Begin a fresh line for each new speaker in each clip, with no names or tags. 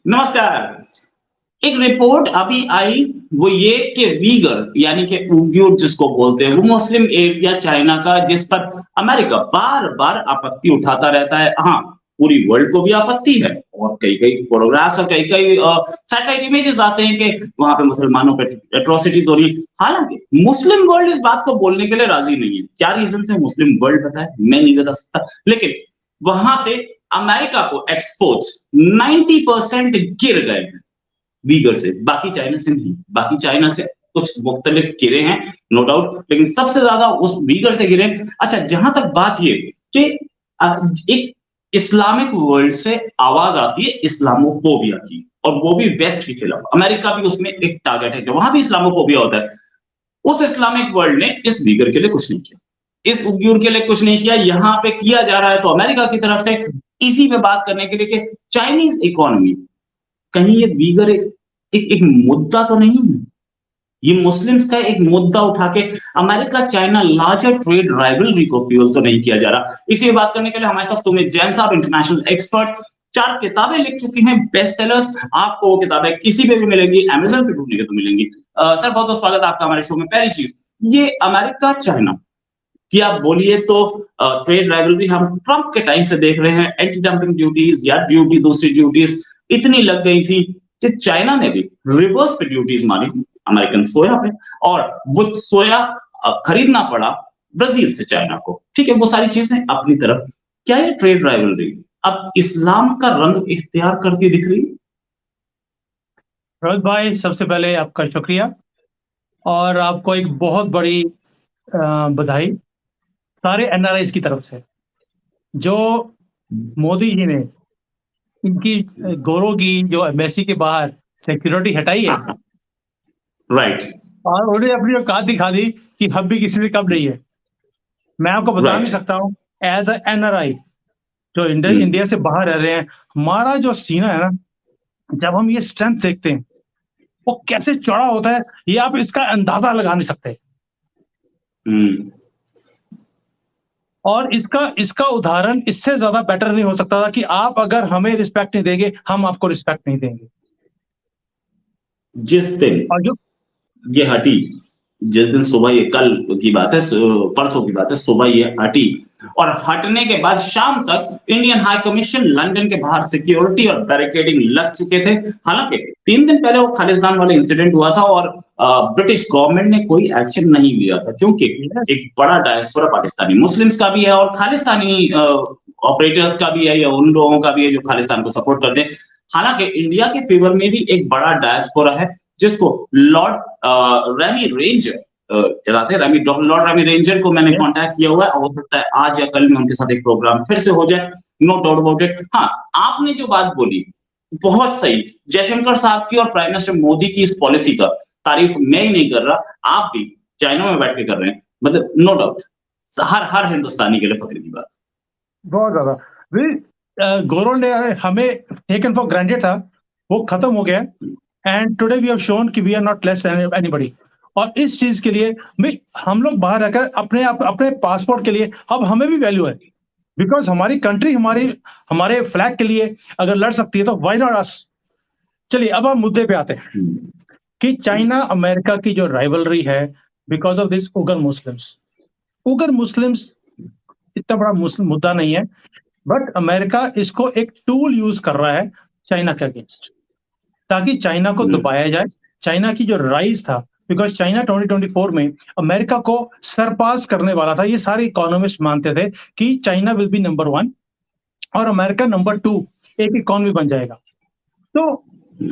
नमस्कार। एक रिपोर्ट अभी आई, वो ये कि वीगर यानी कि उइगुर जिसको बोलते हैं, वो मुस्लिम एरिया चाइना का, जिस पर अमेरिका बार-बार आपत्ति उठाता रहता है। हाँ, पूरी वर्ल्ड को भी आपत्ति है और कई-कई फोटोग्राफ्स और कई-कई सैटेलाइट इमेजेस आते हैं कि वहाँ पे मुसलमानों पे एट्रोसिटीज़ हो रही हैं। हालाँकि मुस्लिम वर्ल्ड इस बात को बोलने के लिए राज़ी नहीं है। क्या रीज़न है मुस्लिम वर्ल्ड बताए? मैं नहीं बता सकता। लेकिन वहाँ से अमेरिका को एक्सपोर्ट्स 90% गिर गए हैं। वीगर से, बाकी चाइना से नहीं। बाकी चाइना से कुछ मुख्तलिफ गिरे हैं, नो डाउट, लेकिन सबसे ज़्यादा उस वीगर से गिरे। अच्छा, जहाँ तक बात ये कि एक इस्लामिक वर्ल्ड से आवाज़ आती है इस्लामोफोबिया की, और वो भी वेस्ट के खिलाफ। अमेरिका भी उसमें एक टारगेट है कि वहाँ भी इस्लामोफोबिया होता है। उस इस्लामिक वर्ल्ड ने इस वीगर के लिए कुछ नहीं किया। इस उइगुर के लिए कुछ नहीं किया, यहाँ पे किया जा रहा है तो अमेरिका की तरफ से इसी पे बात करने के लिए कि चाइनीज़ इकोनॉमी, कहीं ये वीगर एक एक एक मुद्दा तो नहीं है? ये मुस्लिम्स का एक मुद्दा उठा के America China larger trade rivalry को फ्यूल तो नहीं किया जा रहा। इसी पे बात करने के लिए हमारे साथ सुमित जैन साहब, इंटरनेशनल एक्सपर्ट, 4 किताबें लिख चुकी हैं, बेस्ट सेलर्स। आपको वो किताबें किसी पे भी मिलेंगी, अमेज़न पे ढूँढेंगे तो मिलेंगी। सर, बहुत-बहुत स्वागत है आपका हमारे शो में। पहली चीज़, ये अमेरिका चाइना कि आप बोलिए तो ट्रेड राइवलरी हम ट्रंप के टाइम से देख रहे हैं। एंटी डंपिंग ड्यूटीज या ड्यूटी, दूसरी ड्यूटीज इतनी लग गई थी कि चाइना ने भी रिवर्स पे ड्यूटीज मारी अमेरिकन सोया पे, और वो सोया खरीदना पड़ा ब्राजील से चाइना को। ठीक है, वो सारी चीजें अपनी तरफ। क्या ये ट्रेड राइवलरी अब इस्लाम का रंग इख्तियार करती दिख रही है?
रोहित भाई, सबसे पहले आपका शुक्रिया और आपको एक बहुत बड़ी बधाई सारे एनआरआईज की तरफ से, जो मोदी जी ने इनकी गोरों की जो एम्बेसी के बाहर सिक्योरिटी हटाई है
राइट,
और उन्हें अपनी औकात दिखा दी कि हम भी किसी से कम नहीं है। मैं आपको बता नहीं
राइट।
सकता हूँ, एज अ एनआरआई जो इंडिया से बाहर रह रहे हैं, हमारा जो सीना है ना, जब हम ये स्ट्रेंथ देखते हैं वो कैसे चौड़ा होता है, ये आप इसका अंदाजा लगा नहीं सकते। और इसका इसका उदाहरण इससे ज्यादा बेटर नहीं हो सकता था कि आप अगर हमें रिस्पेक्ट नहीं देंगे, हम आपको रिस्पेक्ट नहीं देंगे।
जिस दिन
और जो
ये हटी, जिस दिन सुबह, ये कल की बात है, परसों की बात है, सुबह ये हटी, और हटने के बाद शाम तक इंडियन हाई कमीशन लंदन के बाहर सिक्योरिटी और बैरिकेडिंग लग चुके थे। हालांकि 3 दिन पहले वो खालिस्तान वाला इंसिडेंट हुआ था और ब्रिटिश गवर्नमेंट ने कोई एक्शन नहीं लिया था, क्योंकि
यस,
एक बड़ा डायस्पोरा पाकिस्तानी मुस्लिम्स का भी है और खालिस्तानी ऑपरेटर्स का भी है, या उन लोगों का भी है जो खालिस्तान को सपोर्ट करते हैं। हालांकि इंडिया के फेवर में भी एक बड़ा डायस्पोरा है, जिसको लॉर्ड रेमी रेंजर चलाते हैं। लॉर्ड रेमी रेंजर को मैंने
यस,
कांटेक्ट किया हुआ है, हो सकता है आज या कल में उनके साथ एक प्रोग्राम फिर से हो जाए, नो डाउट अबाउट इट। हाँ, आपने जो बात बोली बहुत सही। जयशंकर साहब की और प्राइम मिनिस्टर मोदी की इस पॉलिसी का तारीफ मैं ही नहीं कर रहा, आप भी चाइना में बैठ के कर रहे हैं, मतलब नो डाउट हर हर हिंदुस्तानी के लिए फख्र की बात।
बहुत ज्यादा। गौरव ने हमें टेकन फॉर ग्रांटेड था, वो खत्म हो गया। And today we have shown कि we are not less than anybody. और इस चीज के लिए हम लोग बाहर रहकर अपने पासपोर्ट के लिए अब हमें भी वैल्यू है, बिकॉज हमारी कंट्री हमारे फ्लैग के लिए अगर लड़ सकती है तो व्हाई नॉट अस। चलिए, अब हम मुद्दे पे आते हैं कि चाइना अमेरिका की जो राइवलरी है बिकॉज ऑफ दिस उगर मुस्लिम्स इतना बड़ा मुद्दा नहीं है, बट अमेरिका इसको एक टूल यूज कर रहा है चाइना के अगेंस्ट, ताकि चाइना को दबाया जाए। चाइना की जो राइज था, बिकॉज चाइना 2024 में अमेरिका को सरपास करने वाला था। ये सारे इकोनॉमिस्ट मानते थे कि चाइना विल बी नंबर 1 और अमेरिका नंबर 2 एक इकोनॉमी बन जाएगा। तो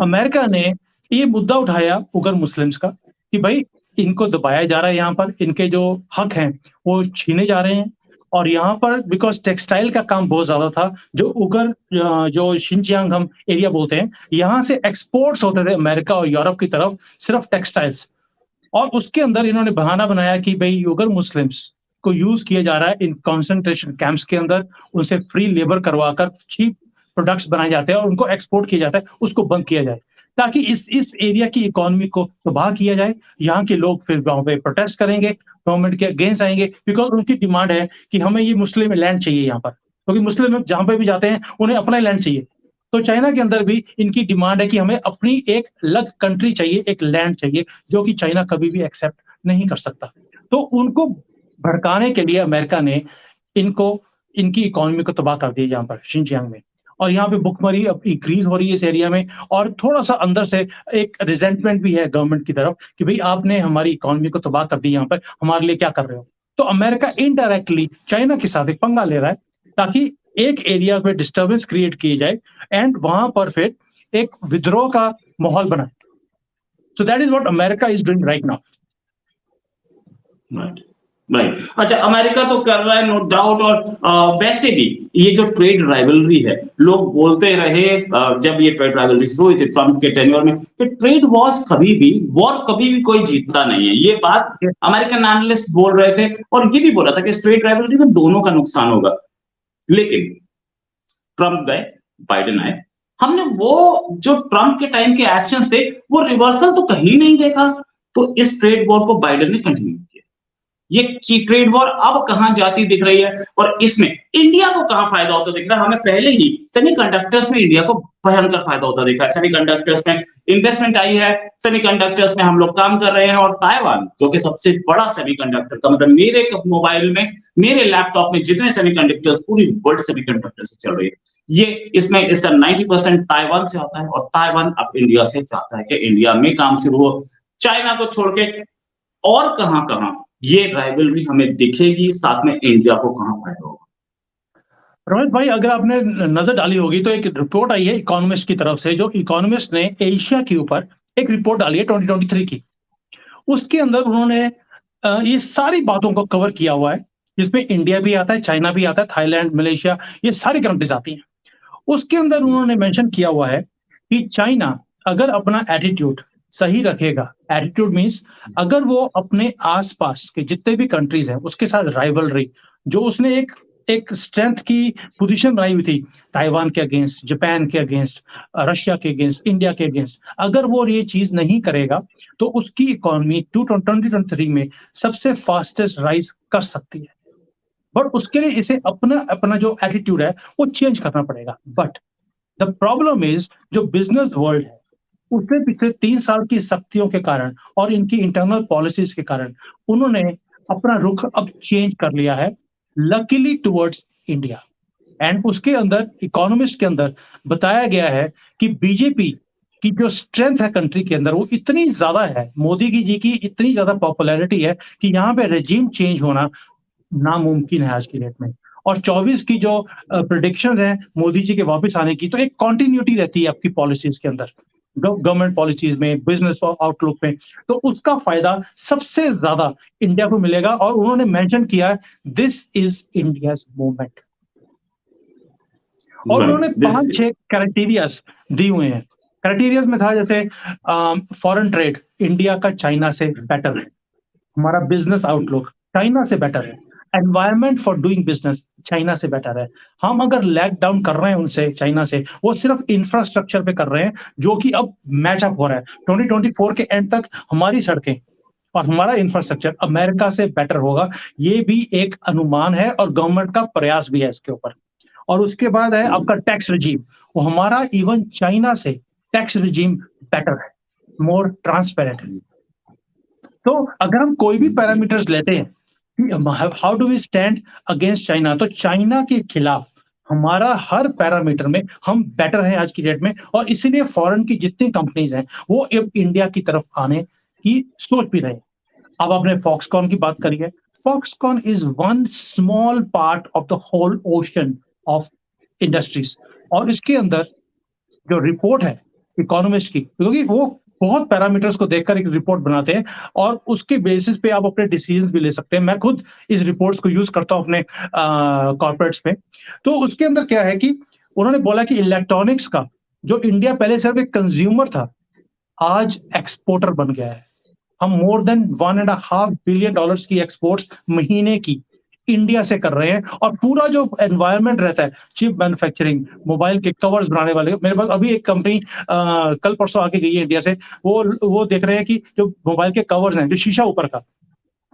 अमेरिका ने ये मुद्दा उठाया उगर मुस्लिम्स का कि भाई इनको दबाया जा रहा है, यहाँ पर इनके जो हक हैं वो छीने जा रहे हैं। और यहाँ पर बिकॉज टेक्सटाइल का काम बहुत ज्यादा था, जो उगर जो शिनजियांग हम एरिया बोलते हैं, यहाँ से एक्सपोर्ट्स होते थे अमेरिका और यूरोप की तरफ, सिर्फ टेक्सटाइल्स। और उसके अंदर इन्होंने बहाना बनाया कि भाई उगर मुस्लिम्स को यूज किया जा रहा है इन कॉन्सेंट्रेशन कैंप्स के अंदर, उनसे फ्री लेबर करवाकर चीप प्रोडक्ट्स बनाए जाते हैं और उनको एक्सपोर्ट किया जाता है, उसको बंद किया जाए ताकि इस एरिया की इकोनॉमी को तबाह किया जाए। यहाँ के लोग फिर वहां पे प्रोटेस्ट करेंगे, गवर्नमेंट के अगेंस्ट आएंगे, बिकॉज उनकी डिमांड है कि हमें ये मुस्लिम लैंड चाहिए यहाँ पर, क्योंकि मुस्लिम जहां पे भी जाते हैं उन्हें अपना लैंड चाहिए। तो चाइना के अंदर भी इनकी डिमांड है कि हमें अपनी एक अलग कंट्री चाहिए, एक लैंड चाहिए, जो कि चाइना कभी भी एक्सेप्ट नहीं कर सकता। तो उनको भड़काने के लिए अमेरिका ने इनको इनकी इकोनॉमी को तबाह कर दिया यहाँ पर शिनजियांग में। और यहाँ पे भुखमरी अब इंक्रीज हो रही है इस एरिया में, और थोड़ा-सा अंदर से एक रिजेंटमेंट भी है गवर्नमेंट की तरफ कि भई आपने हमारी इकोनॉमी को तबाह कर दी यहाँ पर, हमारे लिए क्या कर रहे हो? तो अमेरिका इनडायरेक्टली चाइना के साथ एक पंगा ले रहा है, ताकि एक एरिया में डिस्टर्बेंस क्रिएट की जाए एंड वहाँ पर फिर एक विद्रोह का माहौल बना। So that is what America is doing right now.
Right, right. अच्छा, अमेरिका तो कर रहा है नो डाउट, और वैसे भी ये जो ट्रेड राइवलरी है, लोग बोलते रहे जब ये ट्रेड राइवलरी शुरू हुई थी ट्रम्प के टेन्योर में, कि ट्रेड वॉर कभी भी कोई जीतता नहीं है। ये बात अमेरिकन एनालिस्ट बोल रहे थे, और ये भी बोला था कि इस ट्रेड राइवलरी में दोनों का नुकसान होगा। लेकिन ट्रम्प गए, बाइडेन आए, हमने वो जो ट्रम्प के टाइम के एक्शंस थे, वो रिवर्सल तो कहीं नहीं देखा। तो इस ट्रेड वॉर को बाइडेन ने कंटिन्यू किया। ये की ट्रेड वॉर अब कहां जाती दिख रही है, और इसमें इंडिया को कहां फायदा होता दिख रहा है? हमें पहले ही सेमीकंडक्टर्स में इंडिया को भयंकर फायदा होता दिखा है। सेमीकंडक्टर्स में इन्वेस्टमेंट आई है, सेमीकंडक्टर्स में हम लोग काम कर रहे हैं, और ताइवान जो कि सबसे बड़ा सेमीकंडक्टर का मतलब मेरे मोबाइल में, मेरे लैपटॉप में जितने सेमीकंडक्टर्स पूरी वर्ल्ड सेमीकंडक्टर से चल रही है, ये इसमें इसका 90% ताइवान से आता है, और ताइवान अब इंडिया से चाहता है कि इंडिया में काम शुरू हो। चाइना को छोड़ के और कहां-कहां ये राइवलरी हमें दिखेगी, साथ में इंडिया को कहां फायदा होगा?
रोहित भाई, अगर आपने नजर डाली होगी तो एक रिपोर्ट आई है इकोनॉमिस्ट की तरफ से, जो इकोनॉमिस्ट ने एशिया के ऊपर एक रिपोर्ट डाली है 2023 की। उसके अंदर उन्होंने ये सारी बातों को कवर किया हुआ है, जिसमें इंडिया भी आता है, चाइना भी आता है, थाईलैंड, मलेशिया, ये सारी कंट्रीज आती हैं। उसके अंदर उन्होंने मेंशन किया हुआ है कि चाइना अगर अपना एटीट्यूड सही रखेगा, एटीट्यूड मींस अगर वो अपने आसपास के जितने भी कंट्रीज हैं उसके साथ राइवलरी, जो उसने एक एक स्ट्रेंथ की पोजीशन बनाई हुई थी, ताइवान के अगेंस्ट, जापान के अगेंस्ट, रशिया के अगेंस्ट, इंडिया के अगेंस्ट, अगर वो ये चीज नहीं करेगा तो उसकी इकोनॉमी 2023 में सबसे फास्टेस्ट राइज कर सकती है। बट उसके लिए इसे अपना अपना जो एटीट्यूड है वो चेंज करना पड़ेगा। बट द प्रॉब्लम इज, जो बिजनेस वर्ल्ड है उसने पिछले 3 साल की सख्तियों के कारण और इनकी इंटरनल पॉलिसीज के कारण उन्होंने अपना रुख अब चेंज कर लिया है, लकीली टुवर्ड्स इंडिया। एंड उसके अंदर इकोनॉमिस्ट के अंदर बताया गया है कि बीजेपी की जो स्ट्रेंथ है कंट्री के अंदर वो इतनी ज्यादा है, मोदी जी की इतनी ज्यादा पॉपुलैरिटी है कि यहाँ पे रेजिम चेंज होना नामुमकिन है आज की डेट में। और 24 की जो प्रिडिक्शंस हैं मोदी जी के वापस आने की, तो एक कंटिन्यूटी रहती है आपकी पॉलिसीज के अंदर, गवर्नमेंट पॉलिसीज में, बिजनेस आउटलुक में, तो उसका फायदा सबसे ज्यादा इंडिया को मिलेगा। और उन्होंने मेंशन किया है दिस इज इंडियाज मूवमेंट, और उन्होंने 5-6 क्राइटेरियाज दिए हुए हैं। क्राइटेरियाज में था जैसे फॉरेन ट्रेड इंडिया का चाइना से बेटर है, हमारा बिजनेस आउटलुक चाइना से बेटर है, environment for doing business China से बेटर है। हम अगर लैग डाउन कर रहे हैं उनसे, चाइना से, वो सिर्फ इंफ्रास्ट्रक्चर पे कर रहे हैं, जो कि अब मैचअप हो रहा है। 2024 के एंड तक हमारी सड़कें और हमारा इंफ्रास्ट्रक्चर अमेरिका से बेटर होगा, ये भी एक अनुमान है और गवर्नमेंट का प्रयास भी है इसके ऊपर। और उसके बाद है आपका टैक्स रिजीम, वो हमारा इवन चाइना से टैक्स रिजीम बेटर है, मोर ट्रांसपेरेंट है। तो अगर हम कोई भी पैरामीटर्स लेते हैं, how do we stand against China, तो चाइना के खिलाफ हमारा हर पैरामीटर में हम बेटर हैं आज की डेट में। और इसीलिए फॉरेन की जितनी कंपनीज हैं वो अब इंडिया की तरफ आने की सोच भी रहे हैं। अब आपने फॉक्सकॉन की बात करी है, Foxconn is one small part of the whole ocean of industries. और इसके अंदर जो रिपोर्ट है इकोनॉमिस्ट की, क्योंकि वो बहुत पैरामीटर्स को देखकर एक रिपोर्ट बनाते हैं और उसके बेसिस पे आप अपने डिसीजन भी ले सकते हैं। मैं खुद इस रिपोर्ट्स को यूज करता हूं अपने कॉर्पोरेट्स में। तो उसके अंदर क्या है कि उन्होंने बोला कि इलेक्ट्रॉनिक्स का जो इंडिया पहले सिर्फ एक कंज्यूमर था, आज एक्सपोर्टर बन गया है। हम मोर देन $1.5 बिलियन की एक्सपोर्ट्स महीने की इंडिया से कर रहे हैं। और पूरा जो एनवायरनमेंट रहता है, चिप मैन्युफैक्चरिंग, मोबाइल के कवर्स बनाने वाले, मेरे पास अभी एक कंपनी कल परसों आके गई है इंडिया से, वो देख रहे हैं कि जो मोबाइल के कवर्स हैं, जो शीशा ऊपर का,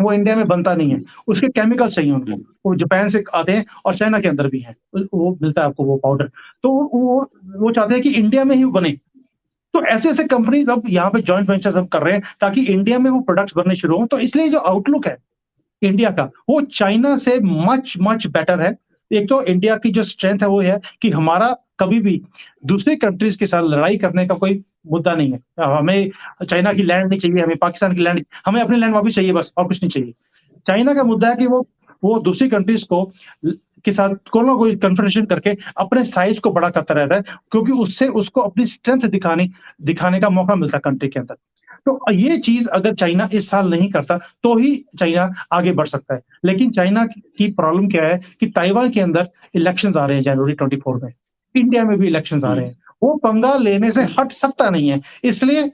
वो इंडिया में बनता नहीं है, उसके केमिकल्स चाहिए उनको, वो जापान से आते हैं और चाइना के अंदर भी हैं, वो मिलता है आपको वो पाउडर, तो वो चाहते हैं कि इंडिया में ही बने। तो ऐसे-ऐसे कंपनीज़ अब यहाँ पे जॉइंट वेंचर्स अब कर रहे हैं ताकि इंडिया में वो प्रोडक्ट्स बनने शुरू हों, तो इसलिए जो आउटलुक है इंडिया का, वो चाइना से मच मच बेटर है। एक तो इंडिया की जो स्ट्रेंथ है वो है कि हमारा कभी भी दूसरी कंट्रीज़ के साथ लड़ाई करने का कोई मुद्दा नहीं है। हमें चाइना की लैंड नहीं चाहिए, हमें पाकिस्तान की लैंड, हमें अपनी लैंड वापस चाहिए बस, और कुछ नहीं चाहिए। चाइना का मुद्दा है कि वो दूसरी कंट्रीज़ को के साथ कोई ना कोई कन्फ्रंटेशन करके अपने साइज़ को बड़ा करता रहता है, क्योंकि उससे उसको अपनी स्ट्रेंथ दिखाने का मौका मिलता है कंट्री के अंदर। तो ये चीज़ अगर चाइना इस साल नहीं करता, तो ही चाइना आगे बढ़ सकता है। लेकिन चाइना की प्रॉब्लम क्या है कि ताइवान के अंदर इलेक्शंस आ रहे हैं जनवरी 24 में। इंडिया में भी इलेक्शंस आ रहे हैं। वो पंगा लेने से हट सकता नहीं है। इसलिए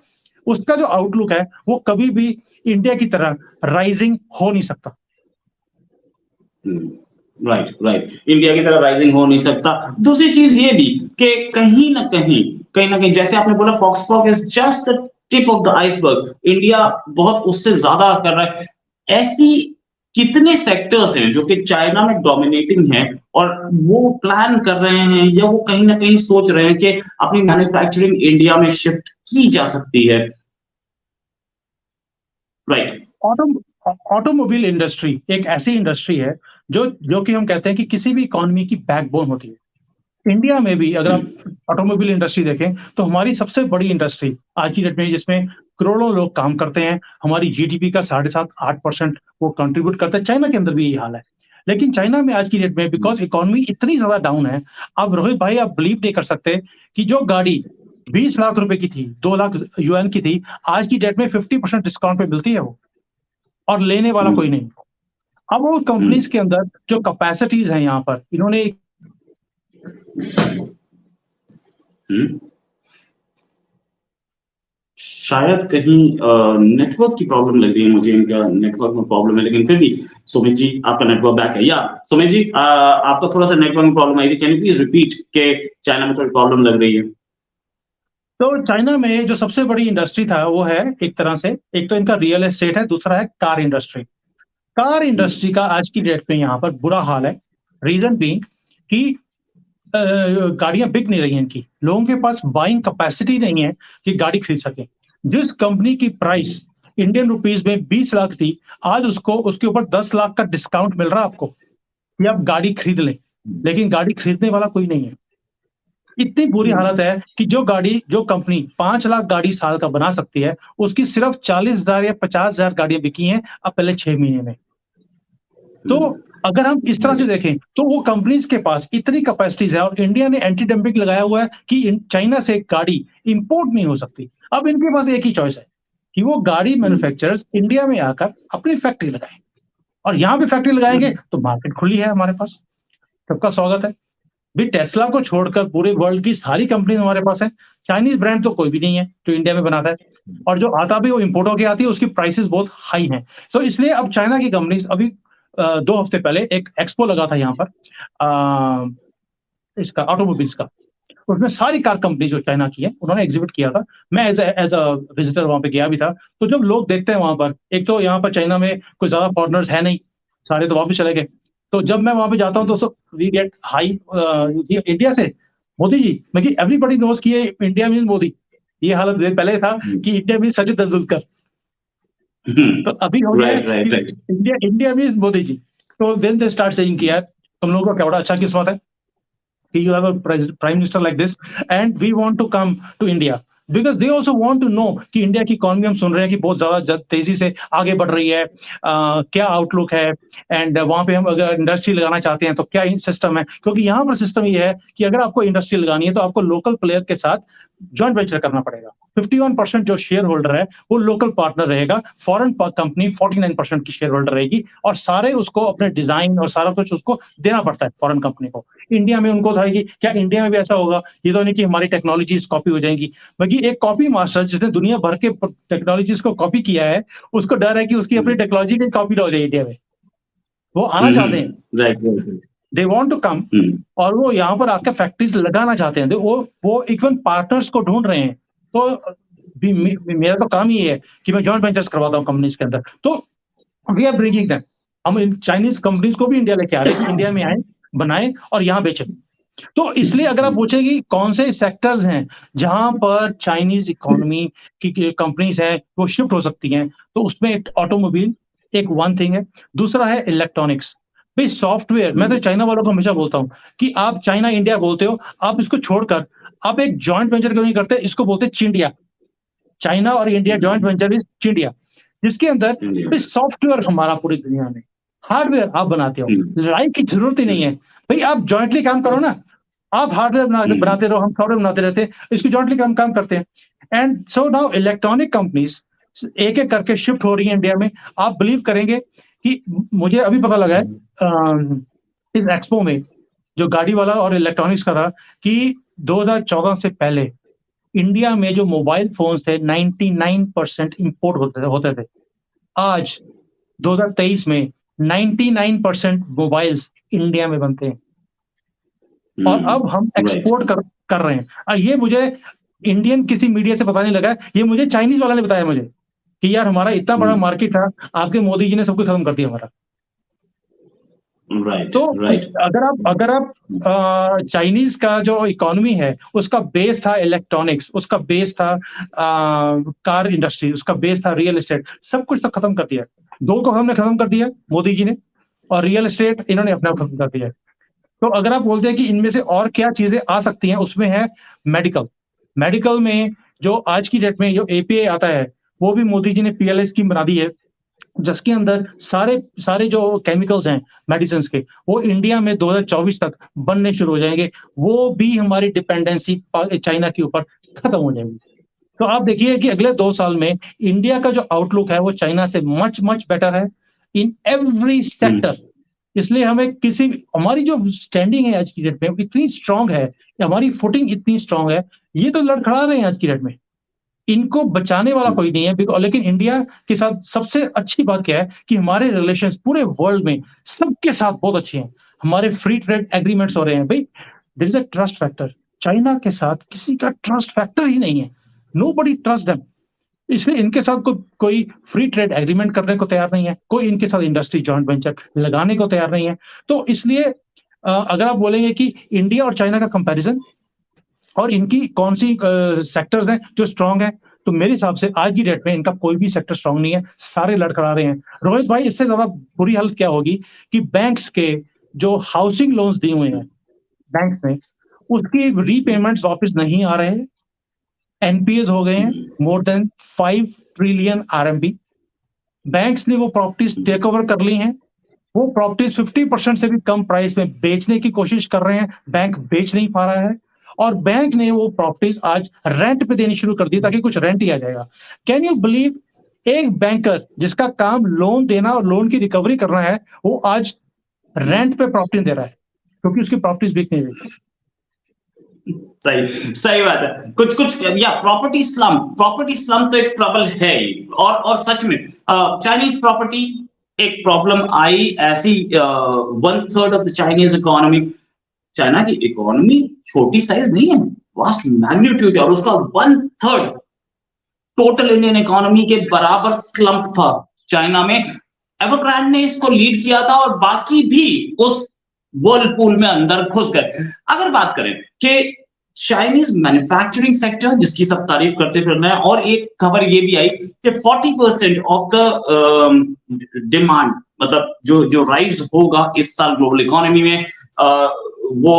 उसका जो आउटलुक है, वो कभी भी इंडिया की तरह राइजिंग हो नहीं सकता।
Right, right. इंडिया की तरह राइजिंग हो नहीं सकता। दूसरी चीज़ ये भी कि कहीं न कहीं जैसे आपने बोला Foxconn is just the tip of the iceberg. India बहुत उससे ज़्यादा कर रहा है। ऐसी कितने सेक्टर्स हैं जो कि चाइना में डोमिनेटिंग हैं और वो प्लान कर रहे हैं या वो कहीं न कहीं सोच रहे हैं कि अपनी मैन्युफैक्चरिंग इंडिया में शिफ्ट की जा सकती है। राइट।
ऑटोमोबाइल इंडस्ट्री एक ऐसी इंडस्ट्री है जो कि हम कहते हैं कि किसी भी इकोनॉमी की बैकबोन होती है। इंडिया में भी अगर
हुँ,
आप ऑटोमोबाइल इंडस्ट्री देखें तो हमारी सबसे बड़ी इंडस्ट्री आज की डेट में, जिसमें करोड़ों लोग काम करते हैं, हमारी जीडीपी का 7.5-8% वो कंट्रीब्यूट करता है। चाइना के अंदर भी यही हाल है। लेकिन चाइना में आज की डेट में बिकॉज़ इकोनॉमी इतनी ज़्यादा डाउन है, अब रोहित भाई आप बिलीव नहीं कर सकते कि जो गाड़ी 20 लाख रुपए की थी, 2 लाख युआन की थी, आज की डेट में 50% डिस्काउंट पे मिलती है वो, और लेने वाला
हुँ,
कोई नहीं। अब वो
हुँ,
कंपनीज़ के अंदर जो कैपेसिटीज़ हैं यहाँ पर, इन्होंने
हुँ। शायद कहीं नेटवर्क की प्रॉब्लम लग रही है मुझे, इनका नेटवर्क में प्रॉब्लम है, लेकिन फिर भी सुमित जी आपका नेटवर्क बैक है। या सुमित जी आपका थोड़ा-सा नेटवर्क में प्रॉब्लम आई थी। कैन यू प्लीज़ रिपीट कि चाइना में थोड़ी प्रॉब्लम लग रही है?
तो चाइना में जो सबसे बड़ी इंडस्ट्री था वो है एक तरह से, एक तो इनका रियल एस्टेट है, दूसरा है कार इंडस्ट्री। कार
हुँ,
इंडस्ट्री का आज की डेट में यहाँ पर बुरा हाल है। रीज़न बीइंग कि गाड़ियाँ बिक नहीं रही हैं इनकी। लोगों के पास बाइंग कैपेसिटी नहीं है कि गाड़ी खरीद सकें। जिस कंपनी की प्राइस इंडियन रुपीज़ में 20 लाख थी, आज उसको उसके ऊपर 10 लाख का डिस्काउंट मिल रहा है आपको कि आप गाड़ी खरीद लें। लेकिन गाड़ी खरीदने वाला कोई नहीं है। इतनी बुरी
हुँ,
हालत है कि जो कंपनी 5 लाख गाड़ी साल का बना सकती है, उसकी सिर्फ 40,000 या 50,000 गाड़ियाँ बिकी हैं अब पहले 6 महीने में। तो
हुँ,
अगर हम इस तरह से देखें, तो वो कंपनीज़ के पास इतनी कैपेसिटीज़ है और इंडिया ने एंटी डंपिंग लगाया हुआ है कि चाइना से गाड़ी इंपोर्ट नहीं हो सकती। अब इनके पास एक ही चॉइस है कि वो गाड़ी
हुँ,
मैन्युफैक्चरर्स इंडिया में आकर अपनी फैक्ट्री लगाएँ, और यहाँ पे फैक्ट्री लगाएँगे
हुँ,
तो मार्केट खुली है हमारे पास, सबका स्वागत है। भाई टेस्ला को छोड़कर पूरे वर्ल्ड की सारी कंपनीज़ हमारे पास हैं। चाइनीज़ ब्रांड तो कोई भी नहीं है जो इंडिया में बनाता है, और जो आता भी वो इम्पोर्ट होके आती है, उसकी प्राइसेज़ बहुत हाई हैं। तो इसलिए अब चाइना की कंपनीज़ अभी 2 हफ्ते पहले एक एक्सपो लगा था यहाँ पर, इसका ऑटोमोबाइल्स का। उसमें सारी कार कंपनी जो चाइना की है, उन्होंने एग्ज़िबिट किया था। मैं एज़ अ विज़िटर वहाँ पे गया भी था। तो जब लोग देखते हैं वहाँ पर, एक तो यहाँ पर चाइना में कोई ज़्यादा फॉरेनर्स है नहीं, सारे तो वापस चले गए। तो जब मैं वहाँ पे जाता हूँ तो सब वी गेट हाई ये इंडिया से, मोदी जी, मैं कि एवरीबॉडी नोज़ कि ये इंडिया मीन्स मोदी। ये हालत पहले था
हुँ,
कि इंडिया मीन्स सचिन तेंदुलकर। तो अभी हो
हुँ।
गया है
राइट,
कि
right, right.
India India means Modi ji. तो देन दे स्टार्ट सेइंग कि यार तुम लोगों का क्या बड़ा अच्छा किस्मत है कि you have a prime minister like this and we want to come to India because they also want to know कि इंडिया की इकोनॉमी हम सुन रहे हैं कि बहुत ज्यादा तेजी से आगे बढ़ रही है, क्या आउटलुक है, एंड वहां पे हम अगर इंडस्ट्री लगाना चाहते हैं तो क्या सिस्टम है, क्योंकि यहाँ पर सिस्टम ये है कि अगर आपको इंडस्ट्री लगानी है तो आपको लोकल प्लेयर के साथ जॉइंट वेंचर करना पड़ेगा। 51% जो शेयर होल्डर है वो लोकल पार्टनर रहेगा, फॉरेन कंपनी 49% की शेयर होल्डर रहेगी, और सारे उसको अपने डिजाइन और सारा कुछ उसको देना पड़ता है फॉरेन कंपनी को। इंडिया में उनको था कि क्या इंडिया में भी ऐसा होगा? ये तो नहीं कि हमारी टेक्नोलॉजीज कॉपी हो जाएंगी, बल्कि एक कॉपी मास्टर जिसने दुनिया भर के टेक्नोलॉजीज को कॉपी किया है, उसको डर है कि उसकी अपनी
हुँ,
टेक्नोलॉजी की कॉपी ना हो जाए इंडिया में। वो आना
हुँ,
चाहते हैं,
हुँ। Right, right, right.
They want to come,
हुँ,
और वो यहाँ पर आकर फैक्ट्रीज लगाना चाहते हैं। वो इवन पार्टनर्स को ढूंढ रहे हैं। तो मेरा तो काम ही है कि मैं जॉइंट वेंचर्स करवाता हूँ कंपनीज के अंदर। तो वी आर ब्रिंगिंग देम। हम इन चाइनीज कंपनीज को भी इंडिया लेके आ रहे हैं कि इंडिया में आए, बनाए और यहाँ बेचें। तो इसलिए अगर आप पूछेंगे कौन से सेक्टर्स हैं जहां पर चाइनीज इकोनॉमी की कंपनीज हैं वो शिफ्ट हो सकती हैं, तो उसमें एक ऑटोमोबाइल एक वन थिंग है, दूसरा है इलेक्ट्रॉनिक्स। भाई सॉफ्टवेयर, मैं तो चाइना वालों को हमेशा बोलता हूँ कि आप चाइना इंडिया बोलते हो, आप इसको छोड़कर आप एक जॉइंट वेंचर क्यों नहीं करते, इसको बोलते चिंडिया। चाइना और इंडिया जॉइंट वेंचर इज चिंडिया, जिसके अंदर भाई सॉफ्टवेयर हमारा पूरी दुनिया में, हार्डवेयर आप बनाते हो, लड़ाई की जरूरत ही नहीं है। भाई आप जॉइंटली काम करो ना, आप हार्डवेयर बनाते रहो, हम सॉफ्टवेयर बनाते रहते हैं, इसको जॉइंटली काम करते हैं। And so now electronic companies एक एक करके शिफ्ट हो रही है इंडिया में। आप बिलीव करेंगे कि मुझे अभी पता लगा है इस एक्सपो में जो गाड़ी वाला और इलेक्ट्रॉनिक्स का था कि 2014 से पहले इंडिया में जो मोबाइल फोन्स थे 99% इंपोर्ट होते थे। आज 2023 में 99% मोबाइल्स इंडिया में बनते हैं और अब हम एक्सपोर्ट कर रहे हैं। और ये मुझे इंडियन किसी मीडिया से पता नहीं लगा, ये मुझे चाइनीज वाला ने बताया मुझे कि यार हमारा इतना बड़ा मार्केट था, आपके मोदी जी ने सब कुछ खत्म कर दिया हमारा। तो अगर आप चाइनीज का जो इकोनॉमी है उसका बेस था इलेक्ट्रॉनिक्स, उसका बेस था कार इंडस्ट्री, उसका बेस था रियल एस्टेट, सब कुछ तो खत्म कर दिया। दो को हमने खत्म कर दिया मोदी जी ने, और रियल एस्टेट इन्होंने अपना खत्म कर दिया। तो अगर आप बोलते हैं कि इनमें से और क्या चीजें आ सकती हैं, उसमें है मेडिकल। मेडिकल में जो आज की डेट में जो एपीआई आता है वो भी मोदी जी ने पीएलआई स्कीम बना दी है, जिसके अंदर सारे सारे जो केमिकल्स हैं मेडिसिन के वो इंडिया में 2024 तक बनने शुरू हो जाएंगे। वो भी हमारी डिपेंडेंसी चाइना के ऊपर खत्म हो जाएगी। तो आप देखिए कि अगले 2 साल में इंडिया का जो आउटलुक है वो चाइना से मच मच बेटर है इन एवरी सेक्टर। इसलिए हमें किसी, हमारी जो स्टैंडिंग है आज की डेट में इतनी स्ट्रांग है, हमारी फुटिंग इतनी स्ट्रांग है, ये तो लड़खड़ा रहे हैं आज की डेट में, इनको बचाने वाला कोई नहीं है। लेकिन इंडिया के साथ सबसे अच्छी बात क्या है कि हमारे रिलेशंस पूरे वर्ल्ड में सबके साथ बहुत अच्छे हैं, हमारे फ्री ट्रेड एग्रीमेंट्स हो रहे हैं। भाई there is a trust factor, China के साथ किसी का ट्रस्ट फैक्टर ही नहीं है, नोबडी ट्रस्ट देम। इसलिए इनके साथ कोई फ्री ट्रेड एग्रीमेंट करने को तैयार नहीं है, कोई इनके साथ इंडस्ट्री जॉइंट वेंचर लगाने को तैयार नहीं है। तो इसलिए अगर आप बोलेंगे कि इंडिया और चाइना का कंपैरिजन और इनकी कौन सी सेक्टर्स हैं जो स्ट्रांग है, तो मेरे हिसाब से आज की डेट में इनका कोई भी सेक्टर स्ट्रांग नहीं है, सारे लड़खड़ा रहे हैं। रोहित भाई, इससे ज्यादा बुरी हालत क्या होगी कि बैंक्स के जो हाउसिंग लोन्स दिए हुए हैं बैंक में, उसकी रीपेमेंट्स वापस नहीं आ रहे हैं। एनपीएस हो गए हैं more than 5 trillion RMB. Banks ने वो प्रॉपर्टीज टेक ओवर कर ली हैं, वो प्रॉपर्टीज 50% से भी कम प्राइस में बेचने की कोशिश कर रहे हैं, बैंक बेच नहीं पा रहा है, और बैंक ने वो प्रॉपर्टीज आज रेंट पे देनी शुरू कर दी ताकि कुछ रेंट ही आ जाएगा। कैन यू बिलीव, एक बैंकर जिसका काम लोन देना और लोन की रिकवरी करना है, वो आज रेंट पे प्रॉपर्टी दे रहा है क्योंकि उसकी प्रॉपर्टीज बिक नहीं रही।
सही सही बात है। कुछ कुछ या प्रॉपर्टी स्लम तो एक ट्रबल है ही। और सच में चाइनीज प्रॉपर्टी एक प्रॉब्लम आई ऐसी। 1/3 of the Chinese economy, China की इकोनॉमी छोटी साइज नहीं है, वास्ट मैग्नीट्यूड है, और उसका 1/3 टोटल इंडियन इकोनॉमी के बराबर स्लम्प था चाइना में। एवरग्रांड ने इसको लीड किया था और बाकी भी उस वर्लपूल में अंदर घुस गए। अगर बात करें कि चाइनीज मैन्युफैक्चरिंग सेक्टर जिसकी सब तारीफ करते फिर रहे हैं, और एक खबर ये भी आई कि 40% ऑफ द डिमांड, मतलब जो जो राइज होगा इस साल ग्लोबल इकोनॉमी में, वो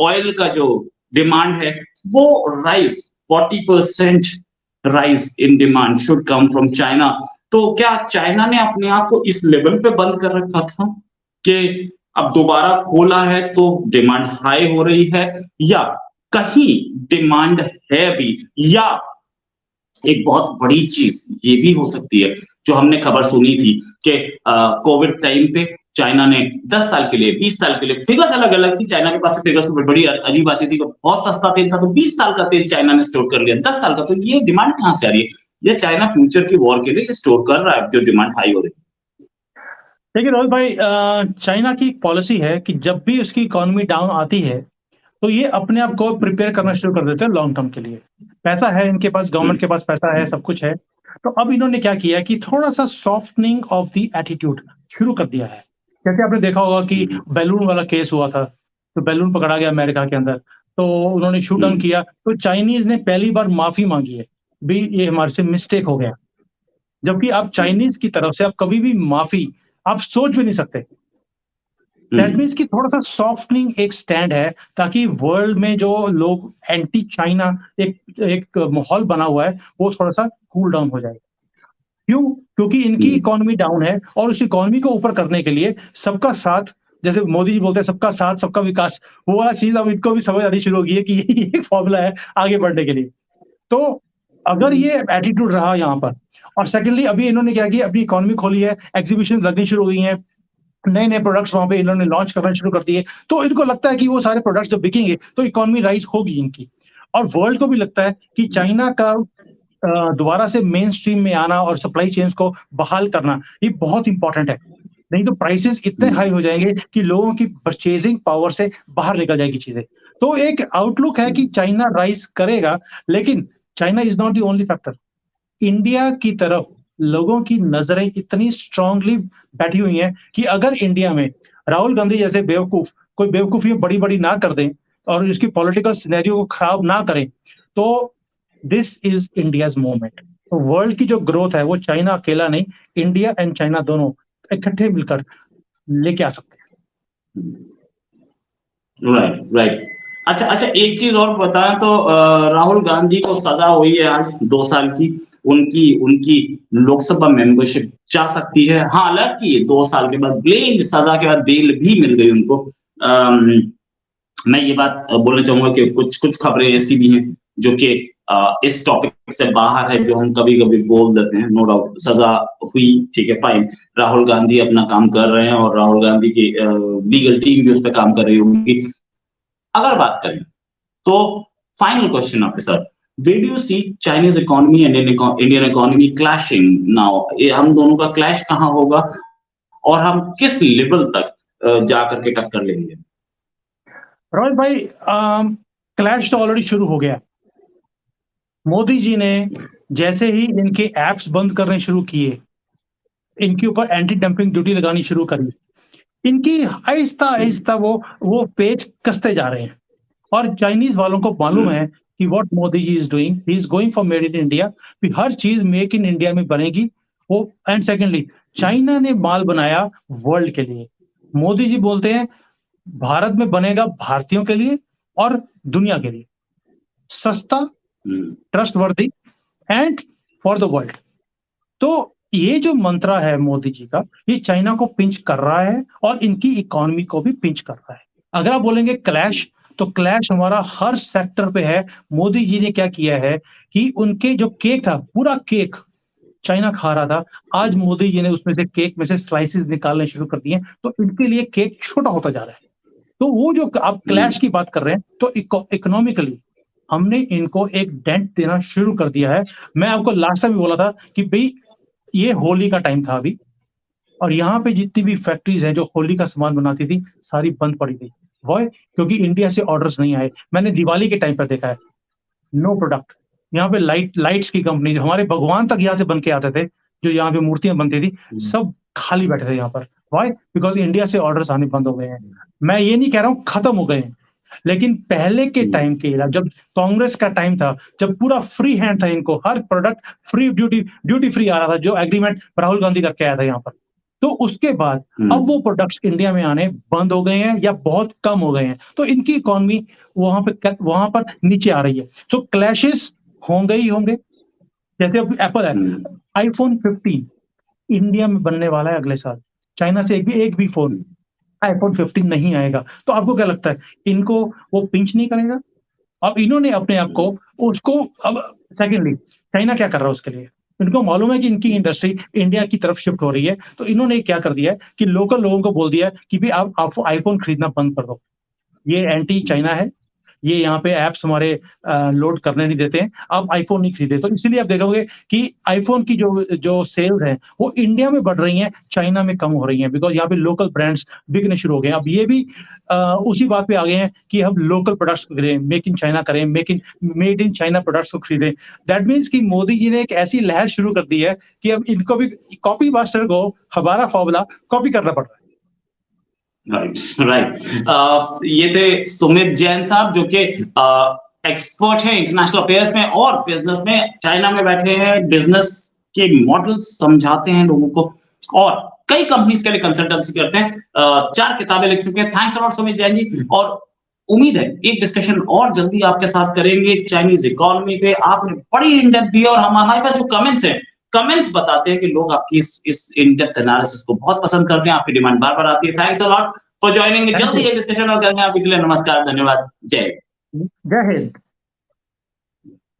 ऑयल का जो डिमांड है वो rise 40% rise in demand should come from China. तो क्या चाइना ने अपने आप को इस लेवल पे बंद कर रखा था कि अब दोबारा खोला है तो डिमांड हाई हो रही है, या कहीं डिमांड है भी, या एक बहुत बड़ी चीज ये भी हो सकती है जो हमने खबर सुनी थी कि कोविड टाइम पे चाइना ने 10 साल के लिए, 20 साल के लिए, फिगर्स अलग अलग थी, चाइना के पास फिगर्स तो बड़ी अजीब आती थी, बहुत सस्ता तेल था तो 20 साल का तेल चाइना ने स्टोर कर लिया, 10 साल का। तो ये डिमांड कहां से आ रही है? ये चाइना फ्यूचर की वॉर के लिए स्टोर कर रहा है जो डिमांड हाई हो रही है।
देखिए रोहित भाई, चाइना की पॉलिसी है कि जब भी उसकी इकोनॉमी डाउन आती है तो ये अपने आप को प्रिपेयर करना शुरू कर देते हैं लॉन्ग टर्म के लिए। पैसा है इनके पास, गवर्नमेंट के पास पैसा है, सब कुछ है, तो अब इन्होंने क्या किया कि थोड़ा सा सॉफ्टनिंग ऑफ द एटीट्यूड शुरू कर दिया है। जैसे आपने देखा होगा कि बैलून वाला केस हुआ था, तो बैलून पकड़ा गया अमेरिका के अंदर, तो उन्होंने शूट डाउन किया, तो चाइनीज ने पहली बार माफी मांगी है, भी ये हमारे से मिस्टेक हो गया। जबकि आप चाइनीज की तरफ से आप कभी भी माफी आप सोच भी नहीं सकते। दैट मीन्स कि थोड़ा सा सॉफ्टनिंग एक स्टैंड है, ताकि वर्ल्ड में जो लोग एंटी चाइना एक एक माहौल बना हुआ है, वो थोड़ा सा कूल डाउन हो जाए। क्यों? क्योंकि इनकी इकोनॉमी डाउन है, और उस इकोनॉमी को ऊपर करने के लिए सबका साथ, जैसे मोदी जी बोलते हैं सबका साथ सबका विकास, वो वाला चीज अब इनको भी समझ आनी शुरू हो गई है कि ये एक फॉर्मूला है आगे बढ़ने के लिए। तो अगर ये एटीट्यूड रहा यहाँ पर, और सेकेंडली अभी इन्होंने क्या किया, अपनी इकोनॉमी खोली है, एग्जीबिशन लगनी शुरू हो गई हैं, नए नए प्रोडक्ट्स वहां पे इन्होंने लॉन्च करना शुरू कर दिए, तो इनको लगता है कि वो सारे प्रोडक्ट्स जब बिकेंगे तो इकोनॉमी राइज होगी इनकी। और वर्ल्ड को भी लगता है कि चाइना का दोबारा से मेन स्ट्रीम में आना और सप्लाई चेन्स को बहाल करना, ये बहुत इंपॉर्टेंट है। नहीं तो प्राइसेस इतने हाई हो जाएंगे कि लोगों की परचेजिंग पावर से बाहर निकल जाएगी चीजें। तो एक आउटलुक है कि चाइना राइज करेगा, लेकिन China is not the only factor. India की तरफ लोगों की नजरें इतनी स्ट्रांगली बैठी हुई हैं कि अगर इंडिया में राहुल गांधी जैसे बेवकूफ कोई बेवकूफी बड़ी बड़ी ना कर दें और इसकी पॉलिटिकल सिनेरियो को खराब ना करें, तो दिस इज इंडियाज मूवमेंट। तो वर्ल्ड की जो ग्रोथ है वो चाइना अकेला नहीं, इंडिया एंड चाइना दोनों इकट्ठे मिलकर लेके आ सकते हैं।
Right, right. अच्छा, अच्छा, एक चीज और बताएं तो राहुल गांधी को सजा हुई है आज 2 साल की। उनकी उनकी लोकसभा मेंबरशिप जा सकती है, हालांकि 2 साल के बाद ब्लेम सजा के बाद बेल भी मिल गई उनको। मैं ये बात बोलना चाहूंगा कि कुछ कुछ खबरें ऐसी भी हैं जो कि इस टॉपिक से बाहर है, जो हम कभी कभी बोल देते हैं। नो डाउट सजा हुई, ठीक है, फाइन। राहुल गांधी अपना काम कर रहे हैं और राहुल गांधी की लीगल टीम भी उस पर काम कर रही होगी। अगर बात करें तो फाइनल क्वेश्चन आपके साथ, where do you see Chinese economy and Indian economy clashing now? ये हम दोनों का क्लैश कहाँ होगा और हम किस लेवल तक जा करके टक्कर लेंगे?
रोहित भाई, क्लैश तो ऑलरेडी शुरू हो गया। मोदी जी ने जैसे ही इनके एप्स बंद करने शुरू किए, इनके ऊपर एंटी डंपिंग ड्यूटी लगानी शुरू करी, इनकी आहिस्ता आहिस्ता वो पेच कसते जा रहे हैं। और चाइनीज वालों को मालूम है कि what Modi ji is doing, he is going for made in India, कि हर चीज मेक इन इंडिया में बनेगी वो। एंड सेकेंडली, चाइना ने माल बनाया वर्ल्ड के लिए। मोदी जी बोलते हैं भारत में बनेगा भारतीयों के लिए और दुनिया के लिए, सस्ता, trustworthy and for the world. तो ये जो मंत्रा है मोदी जी का, ये चाइना को पिंच कर रहा है और इनकी इकोनॉमी को भी पिंच कर रहा है। अगर आप बोलेंगे क्लैश, तो क्लैश हमारा हर सेक्टर पे है। मोदी जी ने क्या किया है कि उनके जो केक था, पूरा केक चाइना खा रहा था, आज मोदी जी ने उसमें से केक में से स्लाइसेस निकालने शुरू कर दिए, तो इनके लिए केक छोटा होता जा रहा है। तो वो जो आप क्लैश की बात कर रहे हैं, तो इकोनॉमिकली हमने इनको एक डेंट देना शुरू कर दिया है। मैं आपको लास्ट टाइम भी बोला था कि भाई ये होली का टाइम था अभी, और यहाँ पे जितनी भी फैक्ट्रीज हैं जो होली का सामान बनाती थी, सारी बंद पड़ी थी। वाई? क्योंकि इंडिया से ऑर्डर्स नहीं आए। मैंने दिवाली के टाइम पर देखा है, नो प्रोडक्ट। यहाँ पे लाइट्स की कंपनी, हमारे भगवान तक यहाँ से बन के आते थे, जो यहाँ पे मूर्तियां बनती थी, सब खाली बैठे थे यहाँ पर। वाई? बिकॉज इंडिया से ऑर्डर्स आने बंद हो गए हैं। मैं ये नहीं कह रहा हूँ खत्म हो गए हैं, लेकिन पहले के टाइम के जब कांग्रेस का टाइम था, जब पूरा फ्री हैंड था, इनको हर प्रोडक्ट फ्री, ड्यूटी फ्री आ रहा था, जो एग्रीमेंट राहुल गांधी करके आया था यहाँ पर, तो उसके बाद अब वो प्रोडक्ट्स इंडिया में आने बंद हो गए हैं या बहुत कम हो गए हैं। तो इनकी इकोनॉमी वहां पर नीचे आ रही है। तो क्लैशेस होंगे ही होंगे। जैसे अब एप्पल है, आईफोन 15 इंडिया में बनने वाला है अगले साल। चाइना से एक भी फोन आईफोन 15 नहीं आएगा। तो आपको क्या लगता है, इनको वो पिंच नहीं करेगा? अब इन्होंने अपने आप को उसको, अब सेकेंडली चाइना क्या कर रहा है उसके लिए, इनको मालूम है कि इनकी इंडस्ट्री इंडिया की तरफ शिफ्ट हो रही है, तो इन्होंने क्या कर दिया है कि लोकल लोगों को बोल दिया है कि भाई आप आईफोन खरीदना बंद कर दो। ये एंटी चाइना है। ये यहाँ पे ऐप्स हमारे लोड करने नहीं देते हैं, आप आईफोन नहीं खरीदे। तो इसीलिए आप देखोगे कि आईफोन की जो सेल्स हैं वो इंडिया में बढ़ रही हैं, चाइना में कम हो रही हैं, बिकॉज़ यहाँ पे लोकल ब्रांड्स बिकने शुरू हो गए हैं। अब ये भी उसी बात पे आ गए हैं कि हम लोकल प्रोडक्ट्स खरीदें, मेक इन चाइना करें, मेड इन चाइना प्रोडक्ट्स को खरीदें। दैट मीन्स कि मोदी जी ने एक ऐसी लहर शुरू कर दी है कि अब इनको भी कॉपी मास्टर को हमारा फॉर्मूला कॉपी करना पड़ रहा है।
Right, right. ये थे सुमित जैन साहब जो कि एक्सपर्ट हैं इंटरनेशनल अफेयर्स में और बिजनेस में, चाइना में बैठे हैं, बिजनेस के मॉडल समझाते हैं लोगों को और कई कंपनीज के लिए कंसल्टेंसी करते हैं। 4 किताबें लिख चुके हैं। थैंक्स अलॉट सुमित जैन जी, और उम्मीद है एक डिस्कशन और जल्दी आपके साथ करेंगे चाइनीज इकोनॉमी पे। आपने बड़ी इन डेप्थ दी और हमारे पास जो कमेंट्स हैं, कमेंट्स बताते हैं कि लोग आपकी इस इन डेप्थ एनालिसिस को बहुत पसंद करते हैं, आपकी डिमांड बार-बार आती है। Thanks a lot for joining.
Thank
जल्दी
यू।
ये डिस्कशन और करने आपके लिए नमस्कार, धन्यवाद, जय हिंद।
जय हिंद।